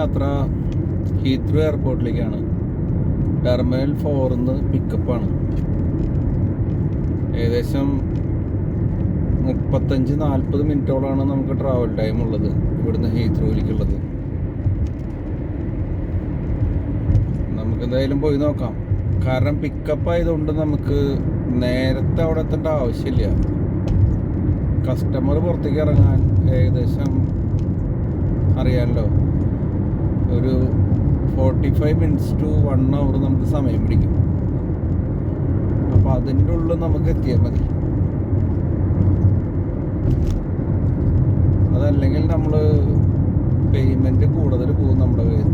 യാത്ര Heathrow എയർപോർട്ടിലേക്കാണ്. Terminal 4 പിക്കപ്പാണ്. ഏകദേശം 35-40 മിനിറ്റോളാണ് നമുക്ക് ട്രാവൽ ടൈം ഉള്ളത് ഇവിടുന്ന് ഹീത്രൂയിലേക്കുള്ളത്. നമുക്ക് എന്തായാലും പോയി നോക്കാം. കാരണം പിക്കപ്പ് ആയതുകൊണ്ട് നമുക്ക് നേരത്തെ അവിടെ എത്തേണ്ട ആവശ്യമില്ല. കസ്റ്റമർ പുറത്തേക്ക് ഇറങ്ങാൻ ഏകദേശം അറിയാമല്ലോ, ഒരു 45 മിനിറ്റ്സ് ടു 1 അവർ നമുക്ക് സമയം പിടിക്കും. അപ്പോൾ അതിൻ്റെ ഉള്ളിൽ നമുക്ക് എത്തിയാൽ മതി. അതല്ലെങ്കിൽ നമ്മൾ പേയ്മെൻറ്റ് കൂടുതൽ പോകും നമ്മുടെ കയ്യിൽ.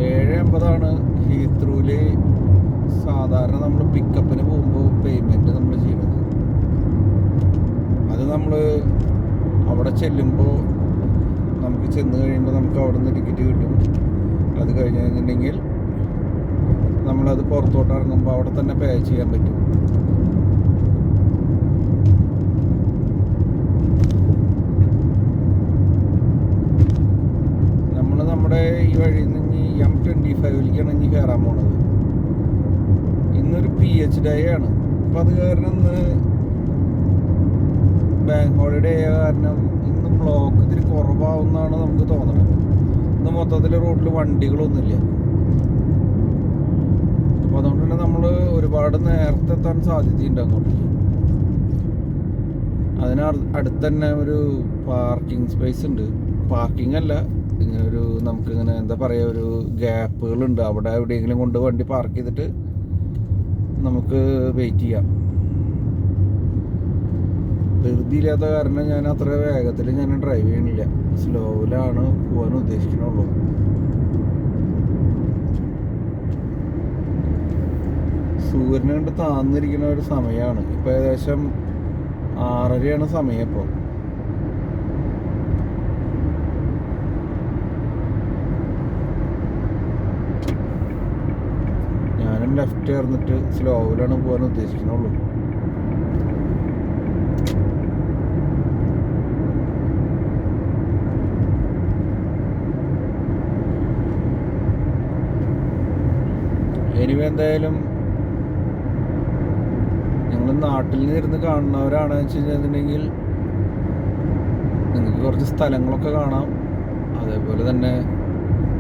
7.50 ഹീത്രൂവിൽ സാധാരണ നമ്മൾ പിക്കപ്പിന് പോകുമ്പോൾ പേയ്മെൻറ്റ് നമ്മൾ ചെയ്യുന്നത്. അത് നമ്മൾ അവിടെ ചെല്ലുമ്പോൾ നമുക്ക് ചെന്ന് കഴിയുമ്പോൾ നമുക്ക് അവിടെ നിന്ന് ടിക്കറ്റ് കിട്ടും. അത് കഴിഞ്ഞ് കഴിഞ്ഞിട്ടുണ്ടെങ്കിൽ നമ്മളത് പുറത്തോട്ട് ഇറങ്ങുമ്പോൾ അവിടെ തന്നെ പേ ചെയ്യാൻ പറ്റും. നമ്മൾ നമ്മുടെ ഈ വഴിയിൽ നിന്ന് M25ലേക്കാണ് ഇനി കയറാൻ പോണത്. ഇന്നൊരു PH ഡേ ആണ്. അപ്പം അത് കാരണം ഇന്ന് ബാങ്ക് ഹോളിഡേ ആയ കാരണം ഇന്ന് ബ്ലോക്ക് ഇത്തിരി കുറവാകുമെന്നാണ് നമുക്ക് തോന്നുന്നത്. ഇന്ന് മൊത്തത്തിൽ റോഡിൽ വണ്ടികളൊന്നുമില്ല. അപ്പോൾ അതുകൊണ്ട് തന്നെ നമ്മൾ ഒരുപാട് നേരത്തെ എത്താൻ സാധ്യതയുണ്ട് അങ്ങോട്ടേക്ക്. അതിന് അടുത്ത് തന്നെ ഒരു പാർക്കിംഗ് സ്പേസ് ഉണ്ട്. പാർക്കിംഗ് അല്ല, ഇങ്ങനെ ഒരു നമുക്കിങ്ങനെ എന്താ പറയുക, ഒരു ഗ്യാപ്പുകളുണ്ട്. അവിടെ എവിടെയെങ്കിലും കൊണ്ട് വണ്ടി പാർക്ക് ചെയ്തിട്ട് നമുക്ക് വെയിറ്റ് ചെയ്യാം. ധൃതിയില്ലാത്ത കാരണം ഞാൻ അത്ര വേഗത്തിൽ ഞാൻ ഡ്രൈവ് ചെയ്യണില്ല. സ്ലോയിലാണ് പോകാൻ ഉദ്ദേശിക്കണുള്ളൂ. സൂര്യനെ കണ്ട് താന്നിരിക്കുന്ന ഒരു സമയമാണ്. ഇപ്പോൾ ഏകദേശം 6:30 സമയം. ഇപ്പോൾ ഞാനും ലെഫ്റ്റ് ചേർന്നിട്ട് സ്ലോയിലാണ് പോകാൻ ഉദ്ദേശിക്കുന്നുള്ളൂ. എനിവേ എന്തായാലും നിങ്ങൾ നാട്ടിൽ നിന്ന് ഇരുന്ന് കാണുന്നവരാണെന്ന് വെച്ച് കഴിഞ്ഞിട്ടുണ്ടെങ്കിൽ നിങ്ങൾക്ക് കുറച്ച് സ്ഥലങ്ങളൊക്കെ കാണാം. അതേപോലെ തന്നെ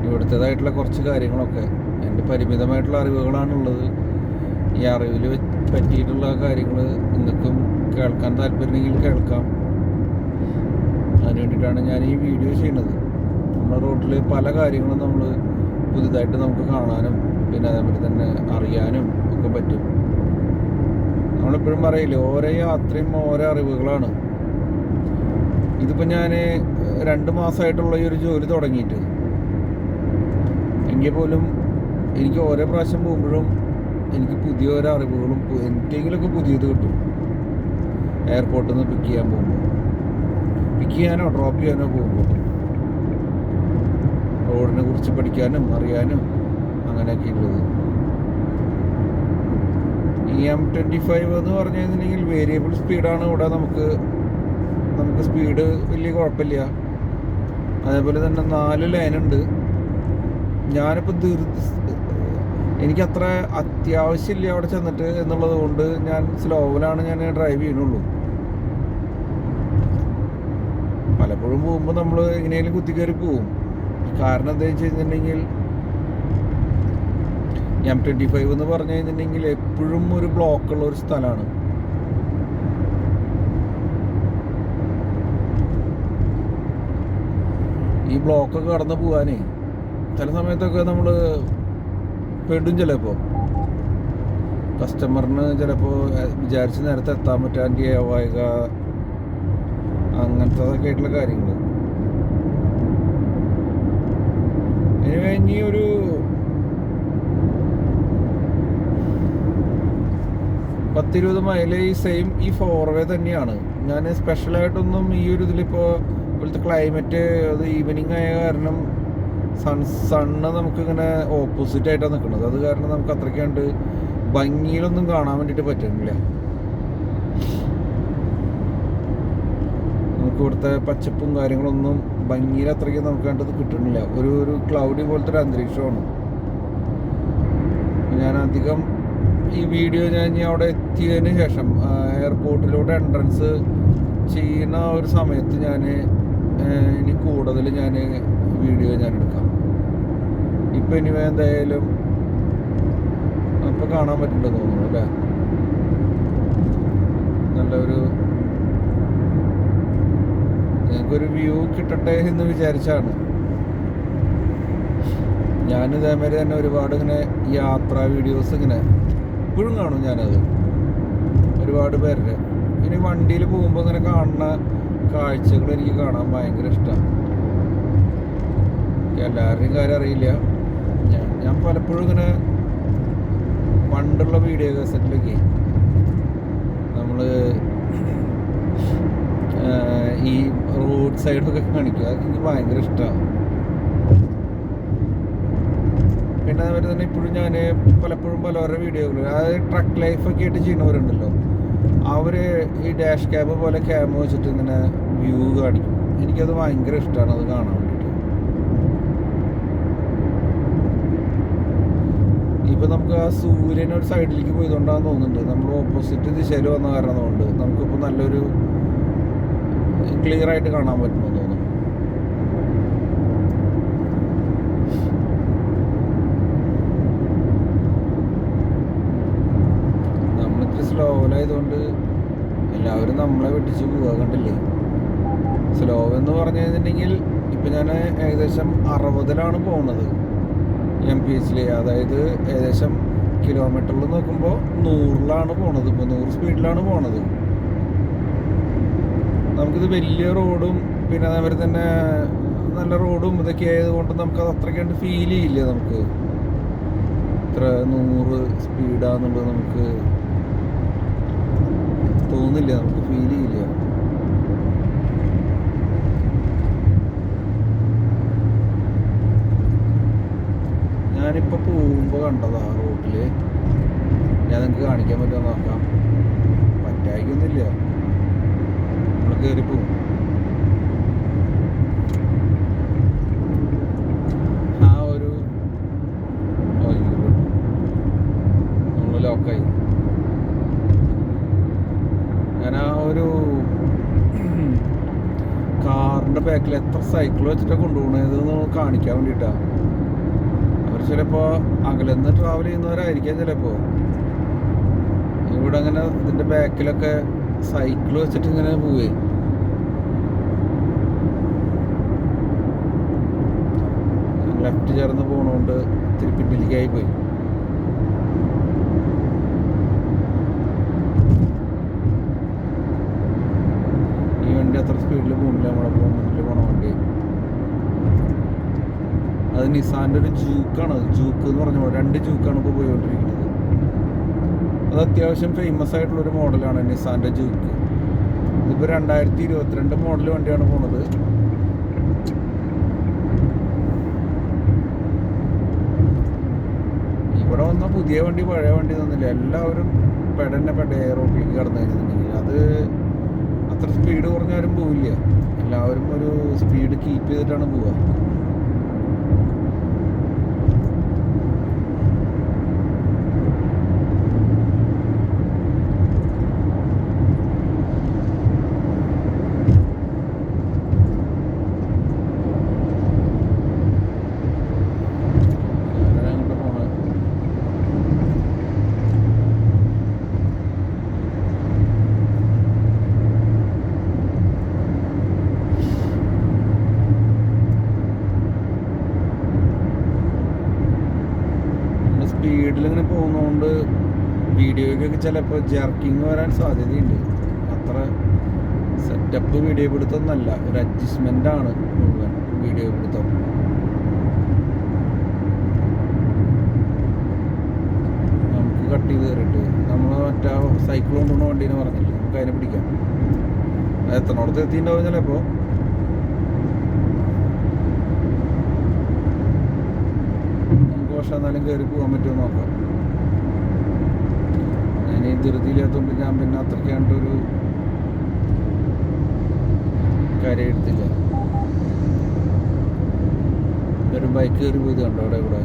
ഇവിടുത്തേതായിട്ടുള്ള കുറച്ച് കാര്യങ്ങളൊക്കെ. എൻ്റെ പരിമിതമായിട്ടുള്ള അറിവുകളാണുള്ളത്. ഈ അറിവിൽ പറ്റിയിട്ടുള്ള കാര്യങ്ങൾ നിങ്ങൾക്കും കേൾക്കാൻ താല്പര്യമെങ്കിൽ കേൾക്കാം. അതിന് വേണ്ടിയിട്ടാണ് ഞാൻ ഈ വീഡിയോ ചെയ്യുന്നത്. നമ്മുടെ റോഡിൽ പല കാര്യങ്ങളും നമ്മൾ പുതുതായിട്ട് നമുക്ക് കാണാനും പിന്നെ അതേപോലെ തന്നെ അറിയാനും ഒക്കെ പറ്റും. നമ്മളെപ്പോഴും പറയില്ലേ, ഓരോ യാത്രയും ഓരോ അറിവുകളാണ്. ഇതിപ്പോൾ ഞാൻ 2 മാസമായിട്ടുള്ള ഈ ഒരു ജോലി തുടങ്ങിയിട്ട് എങ്കിൽ പോലും എനിക്ക് ഓരോ പ്രാവശ്യം പോകുമ്പോഴും എനിക്ക് പുതിയ ഓരോ അറിവുകളും എന്തെങ്കിലുമൊക്കെ പുതിയത് കിട്ടും. എയർപോർട്ടിൽ നിന്ന് പിക്ക് ചെയ്യാനോ ഡ്രോപ്പ് ചെയ്യാനോ പോകുമ്പോൾ റോഡിനെ കുറിച്ച് പഠിക്കാനും അറിയാനും അങ്ങനെയൊക്കെ ഉള്ളത്. ഈ M25 എന്ന് പറഞ്ഞു കഴിഞ്ഞിട്ടുണ്ടെങ്കിൽ വേരിയബിൾ സ്പീഡാണ്. ഇവിടെ നമുക്ക് സ്പീഡ് വലിയ കുഴപ്പമില്ല. അതേപോലെ തന്നെ 4 ലൈനുണ്ട്. ഞാനിപ്പോൾ എനിക്കത്ര അത്യാവശ്യമില്ല അവിടെ ചെന്നിട്ട് എന്നുള്ളത് കൊണ്ട് ഞാൻ സ്ലോവിലാണ് ഞാൻ ഡ്രൈവ് ചെയ്യണുള്ളൂ. പലപ്പോഴും പോകുമ്പോൾ നമ്മൾ എങ്ങനെയെങ്കിലും കുത്തിക്കയറി പോവും. കാരണം എന്താ വെച്ച് കഴിഞ്ഞിട്ടുണ്ടെങ്കിൽ M25 എന്ന് പറഞ്ഞു കഴിഞ്ഞിട്ടുണ്ടെങ്കിൽ എപ്പോഴും ഒരു ബ്ലോക്കുള്ള ഒരു സ്ഥലമാണ്. ഈ ബ്ലോക്കൊക്കെ കടന്നു പോകാനേ ചില സമയത്തൊക്കെ നമ്മൾ പെടും. ചിലപ്പോൾ കസ്റ്റമറിന് ചിലപ്പോൾ വിചാരിച്ച് നേരത്തെ എത്താൻ പറ്റാണ്ടിയാവുക, അങ്ങനത്തതൊക്കെ ആയിട്ടുള്ള കാര്യങ്ങൾ. ഇനി ഒരു 10-20 മൈൽ ഈ 4 വേ തന്നെയാണ്. ഞാൻ സ്പെഷ്യലായിട്ടൊന്നും ഈ ഒരു ഇതിലിപ്പോൾ ഇപ്പോഴത്തെ ക്ലൈമറ്റ് അത് ഈവനിങ് ആയ കാരണം സണ്ണ് നമുക്കിങ്ങനെ ഓപ്പോസിറ്റ് ആയിട്ടാണ് നിൽക്കുന്നത്. അത് കാരണം നമുക്ക് അത്രയ്ക്കാണ്ട് ഭംഗിയിലൊന്നും കാണാൻ വേണ്ടിയിട്ട് പറ്റുന്നില്ല. നമുക്ക് ഇവിടുത്തെ പച്ചപ്പും കാര്യങ്ങളൊന്നും ഭംഗിയിൽ അത്രയ്ക്ക് നമുക്ക് കണ്ടത് കിട്ടണില്ല. ഒരു ക്ലൗഡി പോലത്തെ ഒരു അന്തരീക്ഷമാണ്. ഞാൻ അധികം ഈ വീഡിയോ ഞാൻ ഇനി അവിടെ എത്തിയതിന് ശേഷം എയർപോർട്ടിലൂടെ എൻട്രൻസ് ചെയ്യുന്ന ഒരു സമയത്ത് ഞാൻ ഇനി കൂടുതൽ ഞാൻ വീഡിയോ ഞാൻ എടുക്കാം. ഇപ്പം ഇനി എന്തായാലും അപ്പോൾ കാണാൻ പറ്റുന്നുണ്ടെന്ന് തോന്നുന്നു അല്ലേ. നല്ലൊരു ഞങ്ങൾക്കൊരു വ്യൂ കിട്ടട്ടെ എന്ന് വിചാരിച്ചാണ്. ഞാൻ ഇതേമാതിരി തന്നെ ഒരുപാട് ഇങ്ങനെ യാത്രാ വീഡിയോസ് ഇങ്ങനെ ഇപ്പോഴും കാണും ഞാനത്, ഒരുപാട് പേരുടെ. ഇനി വണ്ടിയിൽ പോകുമ്പോൾ ഇങ്ങനെ കാണുന്ന കാഴ്ചകൾ എനിക്ക് കാണാൻ ഭയങ്കര ഇഷ്ടമാണ്. എല്ലാവരുടെയും കാര്യം അറിയില്ല. ഞാൻ പലപ്പോഴും ഇങ്ങനെ പണ്ടുള്ള വീഡിയോ കാസറ്റിലൊക്കെ നമ്മൾ ഈ റോഡ് സൈഡൊക്കെ കാണിക്കുക, അതൊക്കെ എനിക്ക് ഭയങ്കര ഇഷ്ടമാണ്. പിന്നെ അതുപോലെ തന്നെ ഇപ്പോഴും ഞാൻ പലപ്പോഴും പലവരുടെ വീഡിയോകൾ, അതായത് ട്രക്ക് ലൈഫൊക്കെ ആയിട്ട് ചെയ്യുന്നവരുണ്ടല്ലോ, അവർ ഈ ഡാഷ് ക്യാബ് പോലെ ക്യാമ വെച്ചിട്ട് ഇങ്ങനെ വ്യൂ കാണിക്കും. എനിക്കത് ഭയങ്കര ഇഷ്ടമാണ് അത് കാണാൻ വേണ്ടിയിട്ട്. ഇപ്പം നമുക്ക് ആ സൂര്യൻ ഒരു സൈഡിലേക്ക് പോയതുകൊണ്ടാണെന്ന് തോന്നുന്നുണ്ട്, നമ്മൾ ഓപ്പോസിറ്റ് ദിശയിൽ വന്ന കാരണം കൊണ്ട് നമുക്കിപ്പോൾ നല്ലൊരു ക്ലിയർ ആയിട്ട് കാണാൻ പറ്റുമെന്ന് തോന്നുന്നു. നമ്മളിത്തിരി സ്ലോയിലായതുകൊണ്ട് എല്ലാവരും നമ്മളെ വെട്ടിച്ച് പോവുക, കണ്ടില്ലേ. സ്ലോ എന്ന് പറഞ്ഞു കഴിഞ്ഞിട്ടുണ്ടെങ്കിൽ ഇപ്പം ഞാൻ ഏകദേശം 60-ലാണ് പോകുന്നത് MPH. അതായത് ഏകദേശം കിലോമീറ്ററിൽ നോക്കുമ്പോൾ 100-ലാണ് പോണത്. ഇപ്പോൾ 100 സ്പീഡിലാണ് പോണത്. നമുക്കിത് വലിയ റോഡും പിന്നെ അതേപോലെ തന്നെ നല്ല റോഡും ഇതൊക്കെ ആയതുകൊണ്ട് നമുക്കത് അത്രയ്ക്കാണ്ട് ഫീൽ ചെയ്യില്ല. നമുക്ക് ഇത്ര 100 സ്പീഡാന്നുള്ളത് നമുക്ക് തോന്നില്ല, നമുക്ക് ഫീൽ ചെയ്യില്ല. ഞാനിപ്പോൾ പോകുമ്പോൾ കണ്ടതാ റോഡിൽ, ഞാൻ നിങ്ങൾക്ക് കാണിക്കാൻ പറ്റുമോ നോക്കാം. പറ്റായിക്കൊന്നുമില്ല, നമ്മൾ കയറിപ്പോവും. ആ ഒരു നമ്മൾ ലോക്കായി. ഞാൻ ആ ഒരു കാറിൻ്റെ ബാക്കിൽ എത്ര സൈക്കിൾ വെച്ചിട്ടാണ് കൊണ്ടുപോകണതെന്ന് കാണിക്കാൻ വേണ്ടിയിട്ടാണ്. അവർ ചിലപ്പോൾ അകലെന്ന് ട്രാവൽ ചെയ്യുന്നവരായിരിക്കാം ചിലപ്പോൾ. ഇവിടെ അങ്ങനെ ഇതിൻ്റെ ബാക്കിലൊക്കെ സൈക്കിൾ വെച്ചിട്ട് ഇങ്ങനെ പോവേ. ലെഫ്റ്റ് ചേർന്ന് പോകണോണ്ട് ഇത്തിരി പിന്നിലേക്കായി പോയി. ഈ വണ്ടി അത്ര സ്പീഡിൽ പോകുന്നില്ല, നമ്മളപ്പോൾ മുന്നിൽ പോണ വണ്ടി. അത് നിസാൻ്റെ ഒരു ജൂക്കാണ്. ജൂക്ക് എന്ന് പറഞ്ഞ 2 ജൂക്കാണ് ഇപ്പോൾ പോയിക്കൊണ്ടിരിക്കുന്നത്. അത് അത്യാവശ്യം ഫേമസ് ആയിട്ടുള്ളൊരു മോഡലാണ് നിസാൻ്റെ ജൂക്ക്. ഇതിപ്പോൾ 2022 മോഡൽ വണ്ടിയാണ് പോണത്. ഇവിടെ വന്ന പുതിയ വണ്ടി പഴയ വണ്ടി തന്നില്ല. എല്ലാവരും പെട റോഡിലേക്ക് കടന്നു കഴിഞ്ഞിട്ടുണ്ടെങ്കിൽ അത് അത്ര സ്പീഡ് കുറഞ്ഞാലും പോവില്ല. എല്ലാവരും ഒരു സ്പീഡ് കീപ്പ് ചെയ്തിട്ടാണ് പോവുക. സ്പീഡിലിങ്ങനെ പോകുന്നതുകൊണ്ട് വീഡിയോയ്ക്കൊക്കെ ചിലപ്പോൾ ജർക്കിങ് വരാൻ സാധ്യതയുണ്ട്. അത്ര സെറ്റപ്പ് വീഡിയോ പിടുത്തമൊന്നല്ല, ഒരു അഡ്ജസ്റ്റ്മെൻ്റാണ് മുഴുവൻ വീഡിയോ പിടുത്തം. നമുക്ക് കട്ട് ചെയ്ത് കയറിയിട്ട് നമ്മൾ മറ്റേ സൈക്കിൾ കൊണ്ടുപോകുന്ന വണ്ടീനെ പറഞ്ഞില്ലേ, നമുക്ക് അതിനെ പിടിക്കാം. അത് എത്തണോടത്ത് എത്തിയിട്ടുണ്ടാവും ചിലപ്പോൾ. പക്ഷെ എന്നാലും കയറി പോകാൻ പറ്റുമോ നോക്കാം. ഞാൻ ഈ ധൃതിയില്ലാത്തതുകൊണ്ട് ഞാൻ പിന്നെ അത്രയ്ക്കാണ്ടൊരു കാര്യം എടുത്തില്ല. ഒരു ബൈക്ക് കയറി പോയത് കണ്ടോ അവിടെ ഇവിടെ.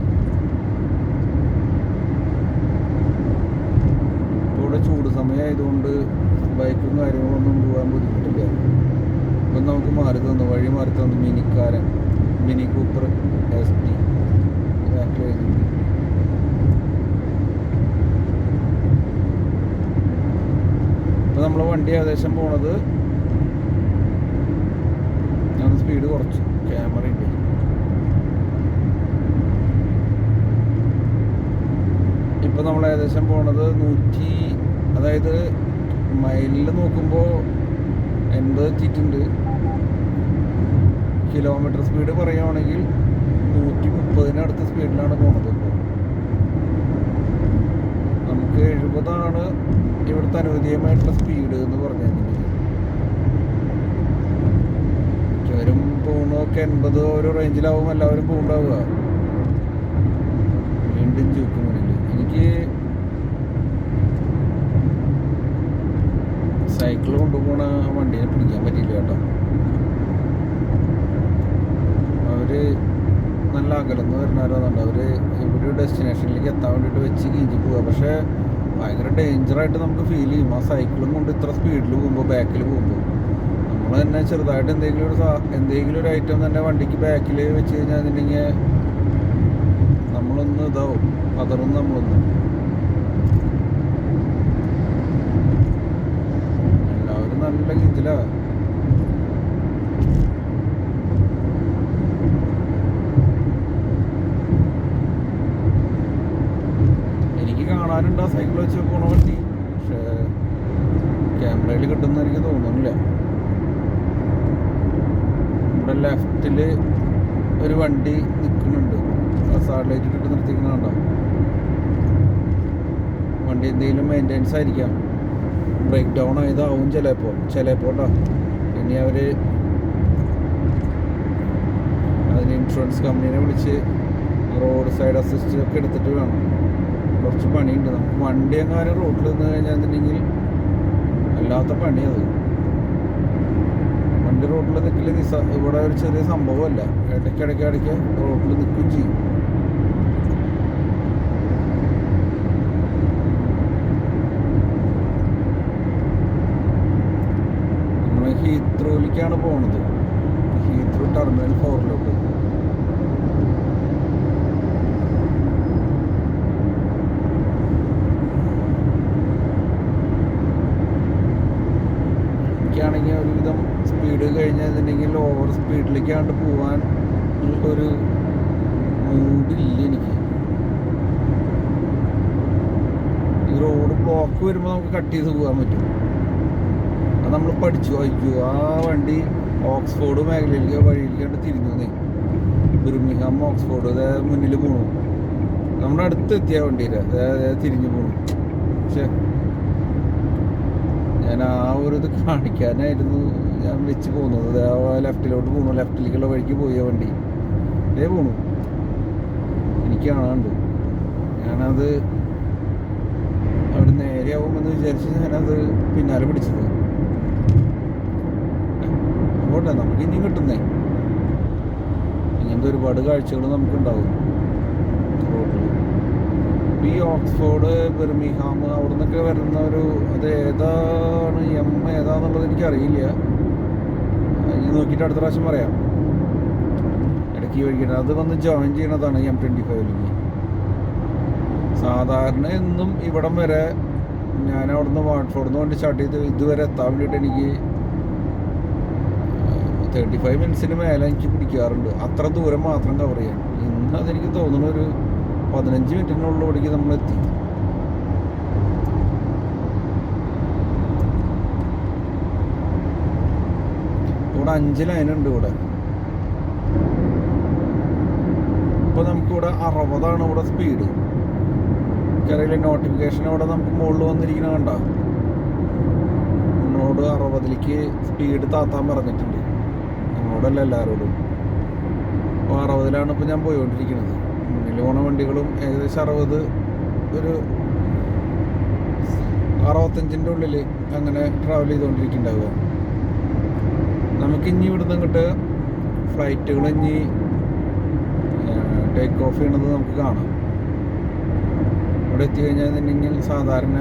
ഇവിടെ ചൂട് സമയമായതുകൊണ്ട് ബൈക്കും കാര്യങ്ങളൊന്നും പോകാൻ ബുദ്ധിമുട്ടില്ല. ഇപ്പം നമുക്ക് മാറി തന്നു, വഴി മാറി തന്നു. മിനി കൂപ്പർ ST ബാക്കിൽ. ഇപ്പം നമ്മളെ വണ്ടി ഏകദേശം പോണത്, ഞാൻ സ്പീഡ് കുറച്ചു, ക്യാമറ ഉണ്ട്. ഇപ്പം നമ്മൾ ഏകദേശം പോണത് 100, അതായത് മൈലിൽ നോക്കുമ്പോൾ 80 എത്തിയിട്ടുണ്ട്. കിലോമീറ്റർ സ്പീഡ് പറയുകയാണെങ്കിൽ 130 സ്പീഡിലാണ് പോണത്. ഇപ്പോൾ നമുക്ക് 70 ഇവിടുത്തെ അനുവദീയമായിട്ടുള്ള സ്പീഡ് എന്ന് പറഞ്ഞു കഴിഞ്ഞിട്ടുണ്ടെങ്കിൽ. മിക്കവരും പോകുന്നതൊക്കെ 80 ഒരു റേഞ്ചിലാവും എല്ലാവരും പോകുന്നുണ്ടാവുക. വീണ്ടും ജൂക്ക് മുന്നിൽ. എനിക്ക് സൈക്കിൾ കൊണ്ടുപോകണ വണ്ടീനെ പിടിക്കാൻ പറ്റില്ല കേട്ടോ. അവർ നല്ല അകലെന്ന് വരുന്നവരാന്നുണ്ട്. അവർ ഇവിടെ ഡെസ്റ്റിനേഷനിലേക്ക് എത്താൻ വേണ്ടിയിട്ട് വെച്ച് കീഞ്ഞ് പോവുക. പക്ഷേ ഭയങ്കര ഡേഞ്ചറായിട്ട് നമുക്ക് ഫീൽ ചെയ്യും ആ സൈക്കിളും കൊണ്ട് ഇത്ര സ്പീഡിൽ പോകുമ്പോൾ, ബാക്കിൽ പോകുമ്പോൾ. നമ്മൾ തന്നെ ചെറുതായിട്ട് എന്തെങ്കിലും ഒരു ഐറ്റം തന്നെ വണ്ടിക്ക് ബാക്കിൽ വെച്ച് കഴിഞ്ഞാൽ അതിൻ്റെ നമ്മളൊന്ന് ഇതാവും, പതറും നമ്മളൊന്ന്. എല്ലാവരും നല്ല ഗീതിലാണ്. എനിക്ക് കാണാനുണ്ട് ആ സൈക്കിൾ വെച്ച് പോണ വണ്ടി, പക്ഷേ ക്യാമറയിൽ കിട്ടുമെന്ന് എനിക്ക് തോന്നുന്നില്ല. ഇവിടെ ലെഫ്റ്റിൽ ഒരു വണ്ടി നിൽക്കുന്നുണ്ട്, സാഡ് ലൈറ്റ് ഇട്ടിട്ട് നിർത്തിക്കണുണ്ടോ. വണ്ടി എന്തെങ്കിലും മെയിൻ്റെനൻസ് ആയിരിക്കാം, ബ്രേക്ക് ഡൗൺ ആയതാവും ചിലപ്പോൾ. ഇനി അവർ അതിന് ഇൻഷുറൻസ് കമ്പനീനെ വിളിച്ച് റോഡ് സൈഡ് അസിസ്റ്റ് ഒക്കെ എടുത്തിട്ട് വേണം. കുറച്ച് പണിയുണ്ട് നമുക്ക്. വണ്ടി എങ്ങാനും റോഡിൽ നിന്ന് കഴിഞ്ഞാൽ അല്ലാത്ത പണിയത്. വണ്ടി റോഡിൽ നിൽക്കില്ല, ഇവിടെ ഒരു ചെറിയ സംഭവമല്ല. ഇടയ്ക്കിടയ്ക്ക് റോഡിൽ നിൽക്കുകയും ചെയ്യും. നമ്മൾ ഹീത്രോയിലേക്കാണ് പോണത്, ഹീത്രോ ടെർമിനൽ 4 എനിക്കാണെങ്കിൽ ഒരുവിധം സ്പീഡ് കഴിഞ്ഞിട്ടുണ്ടെങ്കിൽ ഓവർ സ്പീഡിലേക്കാണ്ട് പോകാൻ ഉള്ളൊരു മൂഡില്ല എനിക്ക്. ഈ റോഡ് ബ്ലോക്ക് വരുമ്പോൾ നമുക്ക് കട്ട് ചെയ്ത് പോകാൻ പറ്റും. അത് നമ്മൾ പഠിച്ചു. ആ വണ്ടി ഓക്സ്ഫോർഡ് മേഖലയിലേക്ക് വഴിയിലേക്കാണ്ട് തിരിഞ്ഞു. ബിർമിംഗ്ഹാം ഓക്സ്ഫോർഡ് അതായത് മുന്നിൽ പോണു. നമ്മുടെ അടുത്ത് എത്തിയ വണ്ടിയില്ല, അതായത് തിരിഞ്ഞു പോണു. പക്ഷേ ഞാൻ ആ ഒരു ഇത് കാണിക്കാനായിരുന്നു ഞാൻ വെച്ച് പോകുന്നത്. ലെഫ്റ്റിലോട്ട് പോകണു, ലെഫ്റ്റിലേക്കുള്ള വഴിക്ക് പോയ വണ്ടി പോണു. എനിക്ക് കാണാണ്ട്. ഞാനത് അവിടെ നേരെയാവുമെന്ന് വിചാരിച്ച് ഞാനത് പിന്നാലെ പിടിച്ചത്. പോട്ടെ, നമുക്ക് ഇനിയും കിട്ടുന്നേ. ഇങ്ങനത്തെ ഒരുപാട് കാഴ്ചകൾ നമുക്കുണ്ടാവും റോഡിൽ. ഈ ഓക്സ്ഫോർഡ്, ബിർമിംഗ്ഹാം അവിടെ നിന്നൊക്കെ വരുന്ന അത് ഏതാണ് ഏതാന്നുള്ളത് എനിക്കറിയില്ല. ഇനി നോക്കിയിട്ട് അടുത്ത പ്രാവശ്യം പറയാം. ഇടയ്ക്ക് വഴിക്കണം അത് വന്ന് ജോയിൻ ചെയ്യണതാണ് M25ലേക്ക്. സാധാരണ എന്നും ഇവിടം വരെ ഞാൻ അവിടെ നിന്ന് വാട്ട്ഫോർഡിൽ നിന്ന് വണ്ടി സ്റ്റാർട്ട് ചെയ്ത് ഇതുവരെ എത്താൻ വേണ്ടിയിട്ട് എനിക്ക് 35 മിനിറ്റ്സിന് മേലെ എനിക്ക് പിടിക്കാറുണ്ട്. അത്ര ദൂരം മാത്രം കവർ ചെയ്യാൻ. ഇന്ന് അതെനിക്ക് തോന്നുന്ന ഒരു 15 മിനിറ്റിനുള്ളിലേക്ക് നമ്മളെത്തി. ഇവിടെ 5 ലൈനുണ്ട് ഇവിടെ. ഇപ്പോൾ നമുക്കിവിടെ 60 ഇവിടെ സ്പീഡ്. എനിക്കറിയില്ല, നോട്ടിഫിക്കേഷൻ അവിടെ നമുക്ക് മുകളിൽ വന്നിരിക്കണ കണ്ട. നമ്മളോട് 60ലേക്ക് സ്പീഡ് താത്താൻ പറഞ്ഞിട്ടുണ്ട്. നമ്മളോടല്ല എല്ലാവരോടും. അപ്പോൾ 60ലാണ് ഇപ്പോൾ ഞാൻ പോയിക്കൊണ്ടിരിക്കുന്നത്. മുന്നിൽ പോണ വണ്ടികളും ഏകദേശം 60, ഒരു 65ൻ്റെ ഉള്ളിൽ അങ്ങനെ ട്രാവൽ ചെയ്തുകൊണ്ടിരിക്കുന്നുണ്ടാവുക. നമുക്കിനി ഇവിടുന്ന് അങ്ങോട്ട് ഫ്ലൈറ്റുകൾ ഇനി ടേക്ക് ഓഫ് ചെയ്യണത് നമുക്ക് കാണാം. ഇവിടെ എത്തിക്കഴിഞ്ഞാൽ സാധാരണ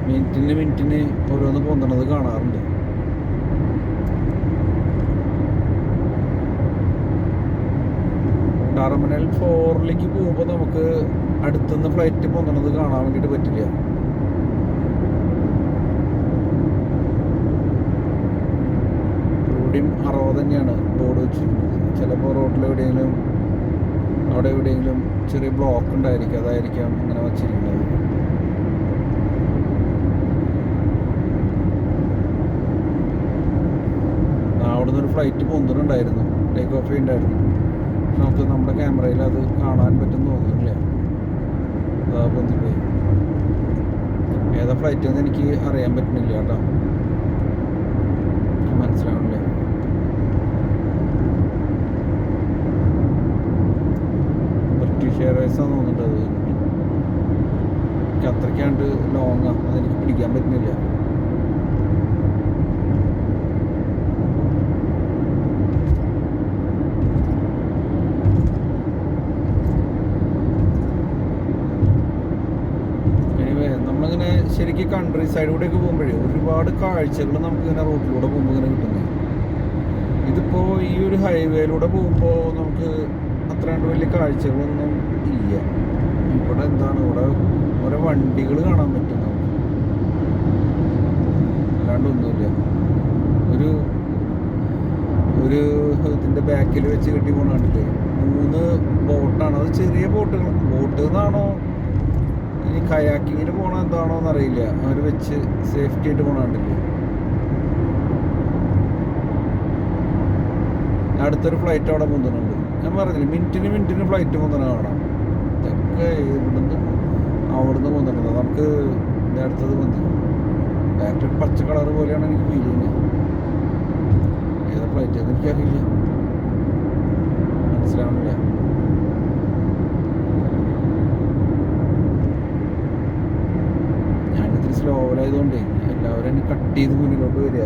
മിനിറ്റിന് ഓരോന്ന് പൊന്തണത് കാണാറുണ്ട്. ടെർമിനൽ 4 പോകുമ്പോൾ നമുക്ക് അടുത്തുനിന്ന് ഫ്ലൈറ്റ് പൊന്തണത് കാണാൻ വേണ്ടിയിട്ട് പറ്റില്ല. ഇവിടെയും 60 തന്നെയാണ് ബോർഡ് വെച്ചിരിക്കുന്നത്. ചിലപ്പോൾ റോഡിലെവിടെയെങ്കിലും അവിടെ എവിടെയെങ്കിലും ചെറിയ ബ്ലോക്ക് ഉണ്ടായിരിക്കും, അതായിരിക്കാം അങ്ങനെ വച്ചിരിക്കുന്നത്. അവിടെ നിന്നൊരു ഫ്ലൈറ്റ് പൊന്തുന്നുണ്ടായിരുന്നു, ടേക്ക് ഓഫ് ചെയ്യുന്നുണ്ടായിരുന്നു. നമുക്ക് നമ്മുടെ ക്യാമറയിൽ അത് കാണാൻ പറ്റുമെന്ന് തോന്നുന്നില്ല. അതാ പൊന്തിപ്പോയി. ഏതാ ഫ്ലൈറ്റ് എന്ന് എനിക്ക് അറിയാൻ പറ്റുന്നില്ല കേട്ടോ, മനസ്സിലാവണില്ല. ബ്രിട്ടീഷ് എയർവേസ് ആണെന്ന് തോന്നുന്നുണ്ട്. അത് എനിക്ക് അത്രയ്ക്കാണ്ട് ലോങ്ങാണ്, അതെനിക്ക് പിടിക്കാൻ പറ്റുന്നില്ല. ശരിക്കും കൺട്രി സൈഡിലൂടെയൊക്കെ പോകുമ്പോഴേ ഒരുപാട് കാഴ്ചകൾ നമുക്കിങ്ങനെ റോഡിലൂടെ പോകുമ്പോൾ ഇങ്ങനെ കിട്ടുന്നത്. ഇതിപ്പോൾ ഈ ഒരു ഹൈവേയിലൂടെ പോകുമ്പോൾ നമുക്ക് അത്രയാണ്ട് വലിയ കാഴ്ചകളൊന്നും ഇല്ല. ഇവിടെ എന്താണ്, ഇവിടെ ഓരോ വണ്ടികൾ കാണാൻ പറ്റും നമുക്ക്, അല്ലാണ്ടൊന്നുമില്ല. ഒരു ഇതിൻ്റെ ബാക്കിൽ വെച്ച് കെട്ടി പോകണില്ലേ, 3 ബോട്ടാണ്. അത് ചെറിയ ബോട്ട് എന്നാണോ ഇനി കയാക്കിങ്ങിന് പോകണ എന്താണോ എന്നറിയില്ല. അവർ വെച്ച് സേഫ്റ്റി ആയിട്ട് പോകണണ്ടില്ലേ. അടുത്തൊരു ഫ്ലൈറ്റ് അവിടെ പൊന്തുന്നുണ്ട്. ഞാൻ പറഞ്ഞില്ലേ, മിനിറ്റിന് ഫ്ലൈറ്റ് പൊന്തണ കാണാം. ഇതൊക്കെ ഇവിടുന്ന് അവിടുന്ന് പൊന്തുന്നത്. നമുക്ക് അടുത്തത് പൊന്തി ഡയറക്റ്റ് പച്ച കളർ പോലെയാണ് എനിക്ക് ഫീൽ ചെയ്യുന്നത്. ഏതാ ഫ്ലൈറ്റ് എന്ന് എനിക്കറിയില്ല, മനസ്സിലാവണില്ല. സ്ലോവലായതുകൊണ്ടേ എല്ലാവരും എന്നെ കട്ട് ചെയ്ത് മുന്നിലോട്ട് വരിക.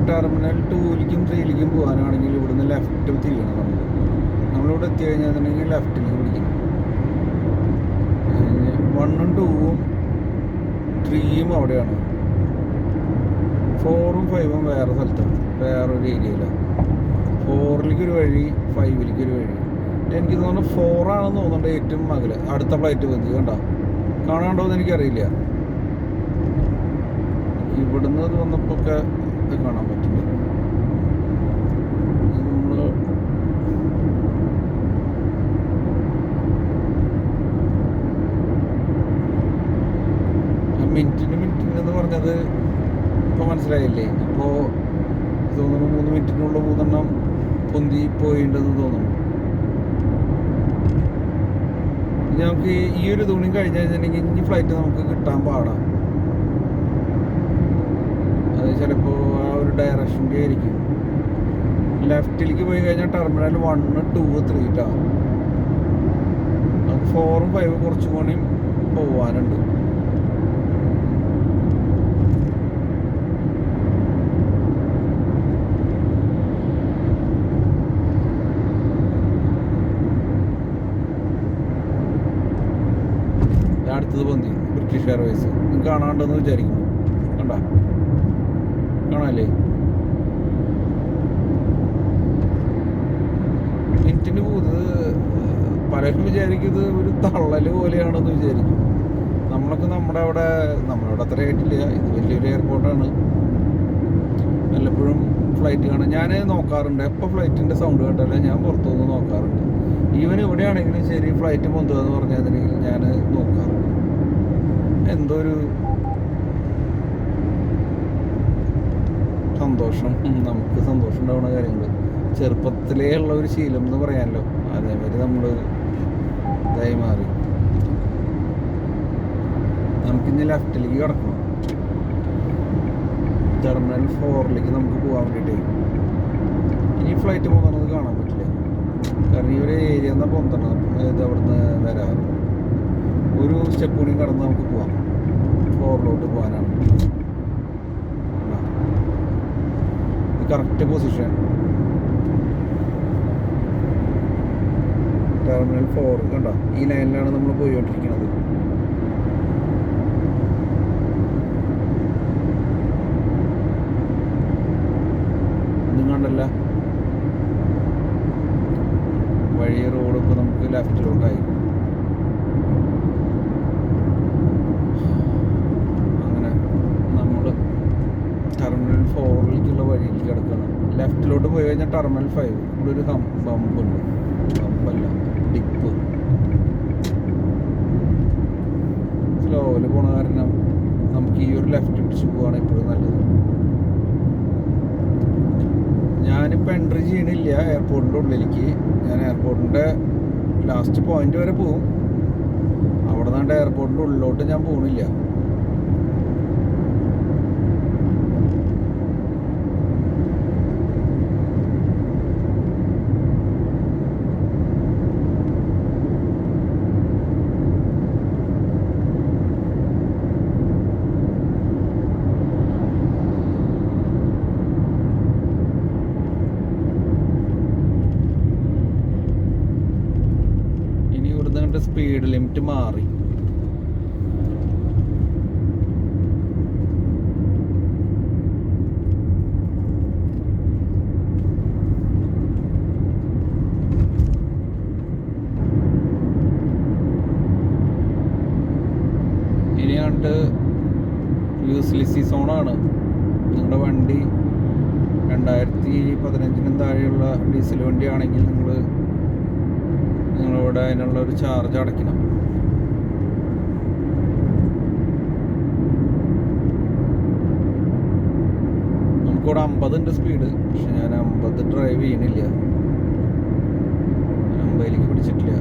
ടെർമിനൽ 2 3 പോകാനാണെങ്കിൽ ഇവിടുന്ന് ലെഫ്റ്റ് തിരിയണം. നമ്മളിവിടെ എത്തി കഴിഞ്ഞാൽ ലെഫ്റ്റിലേക്ക് പിടിക്കണം. 1ഉം 2ഉം 3ഉം അവിടെയാണ്. 4ഉം 5ഉം വേറെ സ്ഥലത്താണ്, വേറൊരു ഏരിയയിലാണ്. 4ലേക്ക് ഒരു വഴി, 5ലേക്ക് ഒരു വഴി. എനിക്ക് തോന്നുന്നു 4 ആണെന്ന് തോന്നുന്നുണ്ട് ഏറ്റവും അകലെ. അടുത്ത ഫ്ലൈറ്റ് വന്നു കണ്ടോ, കാണാണ്ടോന്ന് എനിക്കറിയില്ല. ഇവിടുന്ന് അത് വന്നപ്പോൾ ഒക്കെ കാണാൻ പറ്റില്ല. മിനിറ്റിന് എന്ന് പറഞ്ഞത് ഇപ്പോൾ മനസ്സിലായില്ലേ. ഇപ്പോൾ തോന്നുന്നു 3 മിനിറ്റിനുള്ള 3 പൊന്തി പോയിണ്ടെന്ന് തോന്നുന്നു. നമുക്ക് ഈ ഒരു തുണി കഴിഞ്ഞ് കഴിഞ്ഞിട്ടുണ്ടെങ്കിൽ ഇനി ഫ്ലൈറ്റ് നമുക്ക് കിട്ടാൻ പാടാം. അത് ചിലപ്പോൾ ആ ഒരു ഡയറക്ഷൻ്റെ ആയിരിക്കും. ലെഫ്റ്റിലേക്ക് പോയി കഴിഞ്ഞാൽ ടെർമിനൽ 1 2 3 കേട്ടോ. നമുക്ക് 4ഉം 5ഉം കുറച്ചും കൂടി പോവാനുണ്ട്. അടുത്തത് പൊന്തി ബ്രിട്ടീഷ് എയർവേസ്. നിങ്ങൾക്ക് കാണാണ്ടെന്ന് വിചാരിക്കുന്നു. കണ്ടോ, കാണാല്ലേ. മിനിറ്റിന് പോകുന്നത് പലരും വിചാരിക്കുന്നത് ഒരു തള്ളൽ പോലെയാണെന്ന് വിചാരിക്കും. നമ്മളൊക്കെ നമ്മുടെ അവിടെ അത്ര ആയിട്ടില്ല. ഇത് വലിയൊരു എയർപോർട്ടാണ്. വല്ലപ്പോഴും ഫ്ലൈറ്റ് കാണാൻ ഞാൻ നോക്കാറുണ്ട്. എപ്പോൾ ഫ്ലൈറ്റിൻ്റെ സൗണ്ട് കേട്ടാലും ഞാൻ പുറത്തുനിന്ന് നോക്കാറുണ്ട്. ഈവൻ ഇവിടെയാണെങ്കിലും ശരി, ഫ്ലൈറ്റ് പൊന്തുക എന്ന് പറഞ്ഞതിന് ഞാൻ നോക്കാറുണ്ട്. എന്തോ ഒരു സന്തോഷം, നമുക്ക് സന്തോഷം ഉണ്ടാവുന്ന കാര്യങ്ങൾ ചെറുപ്പത്തിലേ ഉള്ള ഒരു ശീലം എന്ന് പറയാമല്ലോ. അതേമാതിരി നമ്മൾ ഇതായി മാറി. നമുക്കിനി ലെഫ്റ്റിലേക്ക് കിടക്കണം. ടെർമിനൽ 4ലേക്ക് നമുക്ക് പോകാൻ വേണ്ടിയിട്ട് ഇനി ഫ്ലൈറ്റ് പോകുന്നത് കാണാൻ പറ്റില്ല. കാരണം ഈ ഒരു ഏരിയ എന്നാൽ പൊന്തണം. ഇത് അവിടുന്ന് വരാറ് ഒരു സ്റ്റെപ്പ് കൂടി കടന്ന് നമുക്ക് പോവാം. ഫ്ലോറിലോട്ട് പോകാനാണ്. ഇത് കറക്റ്റ് പൊസിഷൻ. ടെർമിനൽ 4 കണ്ട ഈ ലൈനിലാണ് നമ്മൾ പോയിക്കൊണ്ടിരിക്കുന്നത്. ഒന്നും കണ്ടല്ല വഴി. റോഡ് ഇപ്പോൾ നമുക്ക് ലെഫ്റ്റിലോട്ടായി. അങ്ങനെ നമ്മൾ ടെർമിനൽ 4ലേക്കുള്ള വഴിയിൽ കിടക്കണം. ലെഫ്റ്റിലോട്ട് പോയി കഴിഞ്ഞാൽ ടെർമിനൽ 5. ഇവിടെ ഒരു ബമ്പുണ്ട്. ബമ്പല്ല, ഡിപ്പ്. സ്ലോയിൽ പോണ കാരണം നമുക്ക് ഈ ഒരു ലെഫ്റ്റ് പിടിച്ച് പോവാണ് എപ്പോഴും നല്ലത്. ഞാനിപ്പോൾ എൻട്രി ചെയ്യണില്ല എയർപോർട്ടിൻ്റെ ഉള്ളിലേക്ക്. ഞാൻ എയർപോർട്ടിൻ്റെ ലാസ്റ്റ് പോയിന്റ് വരെ പോവും. അവിടെ നിന്നാണ്ട് എയർപോർട്ടിൻ്റെ ഉള്ളിലോട്ട് ഞാൻ പോകണില്ല. സ്പീഡ് ലിമിറ്റ് മാറി. ഇനിയാണ്ട് യൂസ്ലെസ് സോണാണ്. നിങ്ങളുടെ വണ്ടി 2015 താഴെയുള്ള ഡീസൽ വണ്ടിയാണെങ്കിൽ നിങ്ങളിവിടെ അതിനുള്ള ഒരു ചാർജ് അടയ്ക്കണം. നമുക്കിവിടെ 50 ഉണ്ട് സ്പീഡ്. പക്ഷെ ഞാൻ 50 ഡ്രൈവ് ചെയ്യണില്ല. 50ലേക്ക് പിടിച്ചിട്ടില്ല.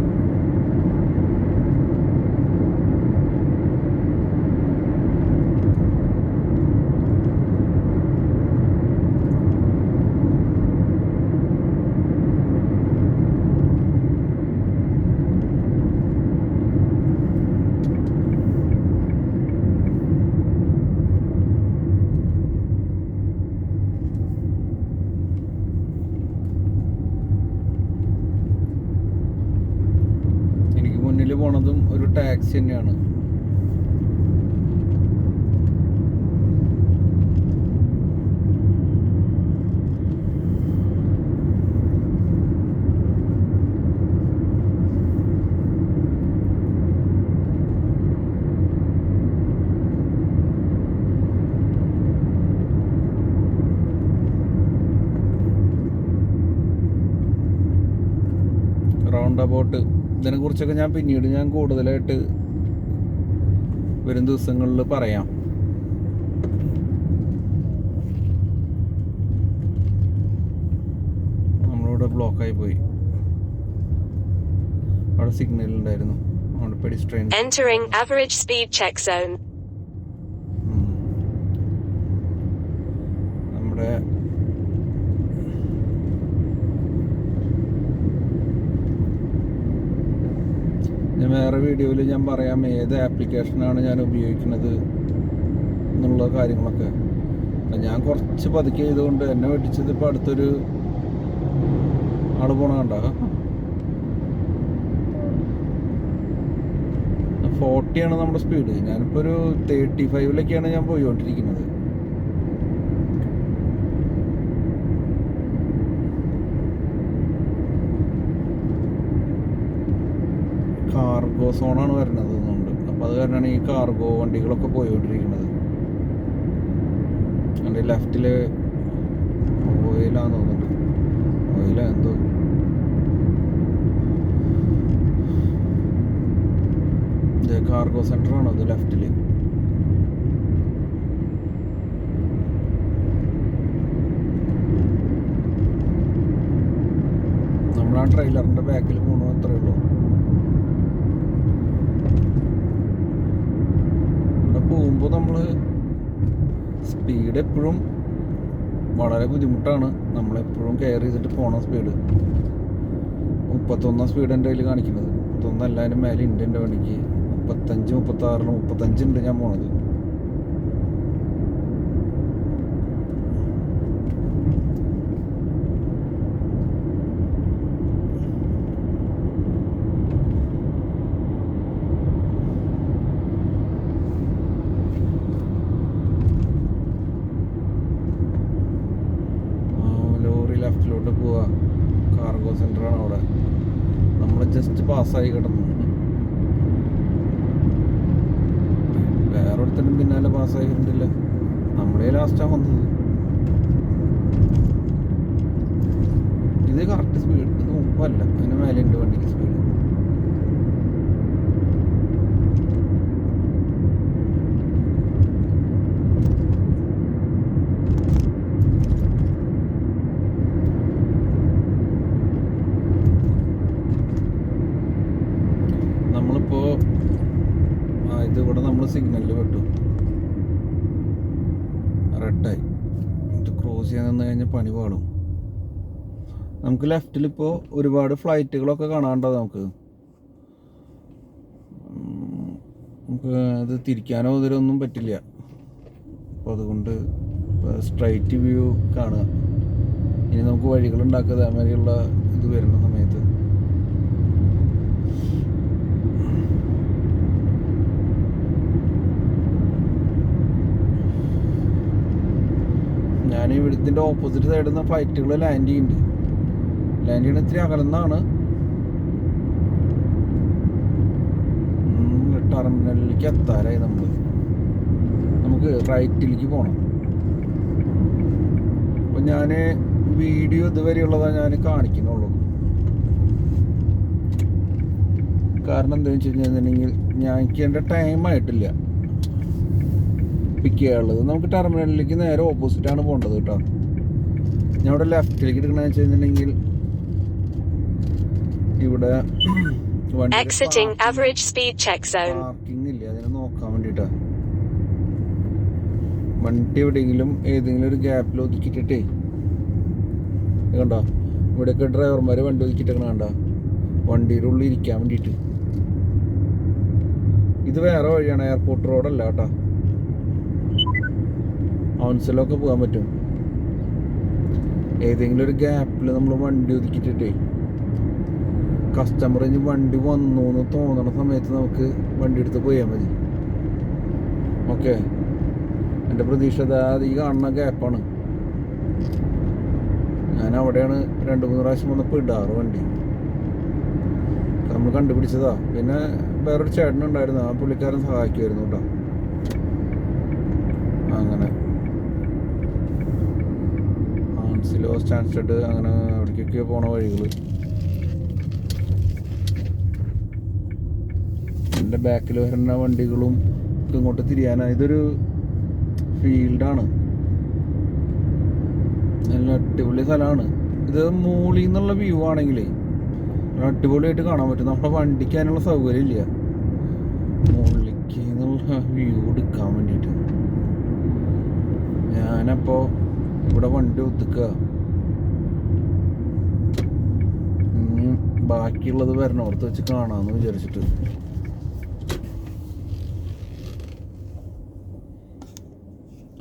പോണതും ഒരു ടാക്സി തന്നെയാണ്. റൗണ്ട് അബൌട്ട് ഇതിനെക്കുറിച്ചൊക്കെ ഞാൻ കൂടുതലായിട്ട് വരും ദിവസങ്ങളിൽ പറയാം. നമ്മളിവിടെ ബ്ലോക്കായി പോയി. അവിടെ സിഗ്നൽ ഉണ്ടായിരുന്നു. അവിടെ പെഡിസ്ട്രിയൻ entering average speed check zone. നമ്മുടെ വേറെ വീഡിയോയിൽ ഞാൻ പറയാം ഏത് ആപ്ലിക്കേഷനാണ് ഞാൻ ഉപയോഗിക്കുന്നത് എന്നുള്ള കാര്യങ്ങളൊക്കെ. ഞാൻ കുറച്ച് പതുക്കെ ചെയ്തുകൊണ്ട് എന്നെ വെട്ടിച്ചത് ഇപ്പോൾ അടുത്തൊരു ആള് പോണ കണ്ട 40 നമ്മുടെ സ്പീഡ്. ഞാനിപ്പോൾ ഒരു 35 ഞാൻ പോയിക്കൊണ്ടിരിക്കുന്നത്. കാർഗോ സോണാണ് വരുന്നത് എന്നുണ്ട്. അപ്പോൾ അത് കാരണമാണ് ഈ കാർഗോ വണ്ടികളൊക്കെ പോയിക്കൊണ്ടിരിക്കുന്നത്. എൻ്റെ ലെഫ്റ്റിൽ ഓയിലാന്ന് തോന്നുന്നുണ്ട്. ഓയിലാ എന്തോ. ഇത് കാർഗോ സെൻ്ററാണ് അത് ലെഫ്റ്റിൽ. നമ്മളാ ട്രെയിലറിൻ്റെ ബാക്കിൽ പോകണു അത്രേ ഉള്ളൂ. പോകുമ്പോൾ നമ്മൾ സ്പീഡ് എപ്പോഴും വളരെ ബുദ്ധിമുട്ടാണ്. നമ്മളെപ്പോഴും കെയർ ചെയ്തിട്ട് പോകണം. സ്പീഡ് 31 സ്പീഡ് എൻ്റെ കയ്യിൽ കാണിക്കുന്നത്. 31 എല്ലാവരും മേലെ ഉണ്ട് എൻ്റെ വണ്ടിക്ക്. 35, 36, 35 ഉണ്ട് ഞാൻ പോണത്. ലെഫ്റ്റിലോട്ട് പോവാ. കാർഗോ സെൻ്ററാണ് അവിടെ. നമ്മൾ ജസ്റ്റ് പാസ്സായി കിടന്നു. വേറെ ഒരുത്തനും പിന്നാലെ പാസ്സായി കിട്ടില്ല. നമ്മളെ ലാസ്റ്റാണ് വന്നത്. ഇത് കറക്റ്റ് സ്പീഡ്. ഇത് 30 അല്ല, അതിന് മേലെ ഉണ്ട് വണ്ടിക്ക് സ്പീഡ്. നമ്മളിപ്പോൾ ഇതിവിടെ നമ്മൾ സിഗ്നലിൽ പെട്ടു. റെഡായി. ഇത് ക്രോസ് ചെയ്യാൻ നിന്ന് കഴിഞ്ഞാൽ പണി പാടും. നമുക്ക് ലെഫ്റ്റിലിപ്പോൾ ഒരുപാട് ഫ്ലൈറ്റുകളൊക്കെ കാണാനുണ്ടാവും. നമുക്ക് ഇത് തിരിക്കാനോ ഇതിലൊന്നും പറ്റില്ല. അപ്പോൾ അതുകൊണ്ട് സ്ട്രൈറ്റ് വ്യൂ കാണുക. ഇനി നമുക്ക് വഴികളുണ്ടാക്കുക അതേമാതിരിയുള്ള ഇത് വരുന്ന സമയത്ത്. ഞാൻ ഇവിടുത്തെ ഓപ്പോസിറ്റ് സൈഡിൽ നിന്ന് ഫ്ലൈറ്റുകൾ ലാൻഡ് ചെയ്യുന്നുണ്ട്. ലാൻഡ് ചെയ്യണ ഇത്തിരി അകലെന്നാണ്. ടെർമിനലിലേക്ക് എത്താറായി. നമുക്ക് റൈറ്റിലേക്ക് പോകണം. അപ്പം ഞാൻ വീഡിയോ ഇതുവരെയുള്ളതാണ് ഞാൻ കാണിക്കുന്നുള്ളൂ. കാരണം എന്താണെന്ന് വെച്ച് കഴിഞ്ഞിട്ടുണ്ടെങ്കിൽ ഞങ്ങൾക്ക് എൻ്റെ ടൈമായിട്ടില്ല പിക്ക് ചെയ്യാനുള്ളത്. നമുക്ക് ടെർമിനലിലേക്ക് നേരെ ഓപ്പോസിറ്റാണ് പോകേണ്ടത് കേട്ടോ. ഞാൻ ഇവിടെ ലെഫ്റ്റിലേക്ക് എടുക്കണമെന്ന് വെച്ച് കഴിഞ്ഞിട്ടുണ്ടെങ്കിൽ ഇവിടെ Exiting average speed check zone. Parking ഇല്ല, അതിനെ നോക്കാൻ വേണ്ടിയിട്ടാ. വണ്ടി എവിടെയെങ്കിലും ഏതെങ്കിലും ഒരു ഗ്യാപ്പിൽ ഒതുക്കിയിട്ടേ കണ്ടോ, ഇവിടെയൊക്കെ ഡ്രൈവർമാർ വണ്ടി ഒതുക്കിയിട്ടേക്കണ കണ്ട, വണ്ടിയുടെ ഉള്ളിൽ ഇരിക്കാൻ വേണ്ടിയിട്ട്. ഇത് വേറെ വഴിയാണ്, എയർപോർട്ട് റോഡല്ല കേട്ടോ. ഹൗൺസിലൊക്കെ പോകാൻ പറ്റും. ഏതെങ്കിലും ഒരു ഗ്യാപ്പിൽ നമ്മൾ വണ്ടി ഒതുക്കിയിട്ടേ കസ്റ്റമർ ഇനി വണ്ടി വന്നു എന്ന് തോന്നണ സമയത്ത് നമുക്ക് വണ്ടി എടുത്ത് പോയാൽ മതി. ഓക്കെ, എൻ്റെ പ്രതീക്ഷ അതായത് ഈ കാണുന്ന ഗ്യാപ്പാണ്. ഞാൻ അവിടെയാണ് 2-3 പ്രാവശ്യം വന്നപ്പോൾ ഇടാറ് വണ്ടി. നമ്മൾ കണ്ടുപിടിച്ചതാ. പിന്നെ വേറൊരു ചേട്ടനുണ്ടായിരുന്നു, ആ പുള്ളിക്കാരൻ സഹായിക്കുമായിരുന്നു കേട്ടോ. അങ്ങനെ ആൻസിലോ സ്റ്റാൻസ്റ്റഡ് അങ്ങനെ അവിടേക്കൊക്കെ പോണ വഴികൾ. എൻ്റെ ബാക്കിൽ വരുന്ന വണ്ടികളും ഇങ്ങോട്ട് തിരിയാനാണ്. ഇതൊരു ഫീൽഡാണ്, നല്ല അടിപൊളി സ്ഥലമാണ്. ഇത് മോളിൽ നിന്നുള്ള വ്യൂ ആണെങ്കിലേ അടിപൊളിയായിട്ട് കാണാൻ പറ്റും. നമ്മുടെ വണ്ടിക്ക് അതിനുള്ള സൗകര്യം ഇല്ല മുകളിലേക്ക് എന്നുള്ള വ്യൂ എടുക്കാൻ വേണ്ടിയിട്ട്. ഞാനപ്പോൾ ഇവിടെ വണ്ടി ഒതുക്കുക, ബാക്കിയുള്ളത് വരണോർത്ത് വെച്ച് കാണാമെന്ന് വിചാരിച്ചിട്ട്.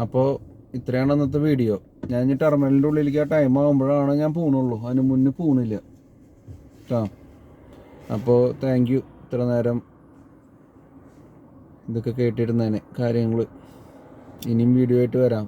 അപ്പോൾ ഇത്രയാണ് അന്നത്തെ വീഡിയോ. ഞാൻ ഇനി ടെർമിനലിൻ്റെ ഉള്ളിലേക്ക് ആ ടൈം ആകുമ്പോഴാണ് ഞാൻ പോകണുള്ളൂ, അതിന് മുന്നേ പോകണില്ല കേട്ടോ. അപ്പോൾ താങ്ക് യു ഇത്ര നേരം ഇതൊക്കെ കേട്ടിരുന്നതിന് കാര്യങ്ങൾ. ഇനിയും വീഡിയോ ആയിട്ട് വരാം.